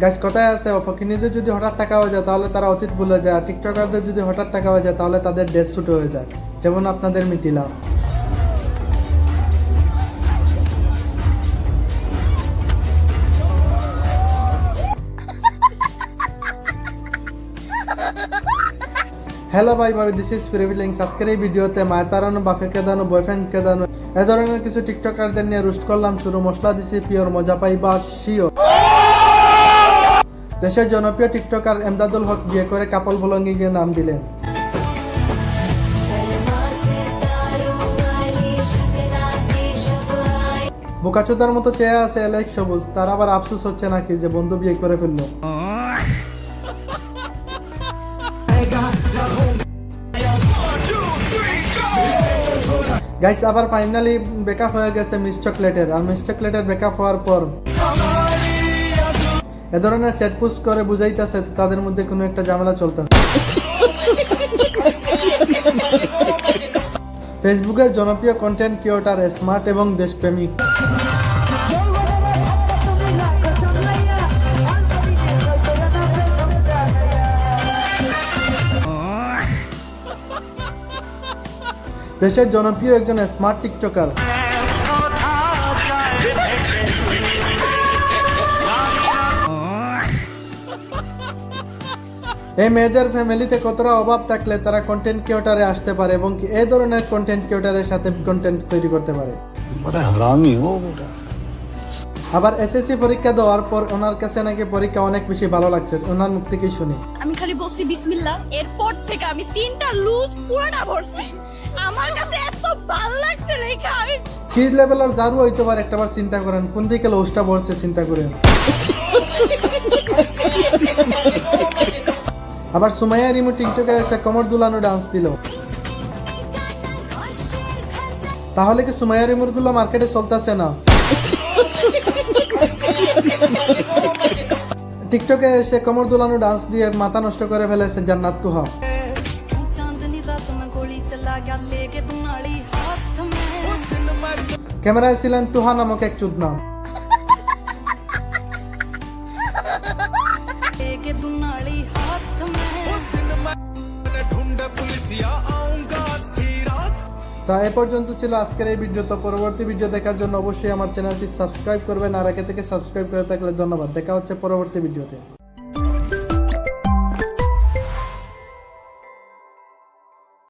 Guys কথায় আছে ফকিনীদের যদি হঠাৎ টাকা হয়ে যায় তাহলে তারা অতীত ভুলে যায়, আর টিকটকারদের যদি হঠাৎ টাকা হয়ে যায় তাহলে তাদের ড্রেস শুট হয়ে যায়, যেমন আপনাদের মিথিলা। হ্যালো ভাই ভাই, দিস ইজ প্রিভিলিংস। আজকের এই ভিডিওতে মায় তাড়ানো, বাপে কেদানো, বয়ফ্রেন্ড কেদানো এ ধরনের কিছু টিকটকারদের নিয়ে রোস্ট করলাম। শুরু মশলা দিছি পিওর, মজা পাই বা শিওর। দেশের জনপ্রিয় টিকটকার এমদাদুল হক বিয়ে করে কাপল ব্লগিংয়ে নাম দিলেন। বোকাচোদার মতো চেয়ে আছে এলাইক সবুজ, তার আবার আফসোস হচ্ছে নাকি যে বন্ধু বিয়ে করে ফেললো। গাইস আবার ফাইনালি ব্রেকআপ হয়ে গেছে মিস চকলেটের, আর মিস চকলেটের ব্রেকআপ হওয়ার পর এ ধরনের সেট পোস্ট করে বুঝাইতেছে তাদের মধ্যে কোনো একটা ঝামেলা চলতেছে। ফেসবুকের জনপ্রিয় কন্টেন্ট ক্রিয়েটর স্মার্ট এবং দেশপ্রেমিক। দেশের জনপ্রিয় একজন স্মার্ট টিকটকার। এই মেয়েদের ফ্যামিলিতে কতটা অভাব থাকলে তারা কন্টেন্ট ক্রিয়েটরে আসতে পারে এবং এই ধরনের কন্টেন্ট ক্রিয়েটরের সাথে কন্টেন্ট তৈরি করতে পারে। আবার এসএসসি পরীক্ষা দেওয়ার পর ওনার কাছে নাকি পরীক্ষা অনেক বেশি ভালো লাগছে, ওনার মুখ থেকেই শুনি। আমি খালি বলছি বিসমিল্লাহ, এরপর থেকে আমি 3টা লুজ পুরোটা ভরছি। আমার কাছে এত ভালো লাগছে লেখা। আমি কি লেভেলের জারু হইতে পারে একটাবার চিন্তা করেন, কোন দিকে লুজটা ভরছে চিন্তা করেন। আবার সুমাইয়া রিমু টিকটকে একটা কোমর দুলানো ডান্স দিল। তাহলে কি সুমাইয়া রিমুর গুলো মার্কেটে চলতেছে না? টিকটকে এসে কোমর দুলানো ডান্স দিয়ে মাথা নষ্ট করে ফেলেছে জান্নাত তুহা। ক্যামেরায় ছিলেন তুহা নামক এক চুদনা। তা এ পর্যন্ত ছিল আজকের এই ভিডিও। তো পরবর্তী ভিডিও দেখার জন্য অবশ্যই আমার চ্যানেলটি সাবস্ক্রাইব করবেন, আর আগে থেকে সাবস্ক্রাইব করে থাকলে ধন্যবাদ। দেখা হচ্ছে পরবর্তী ভিডিওতে।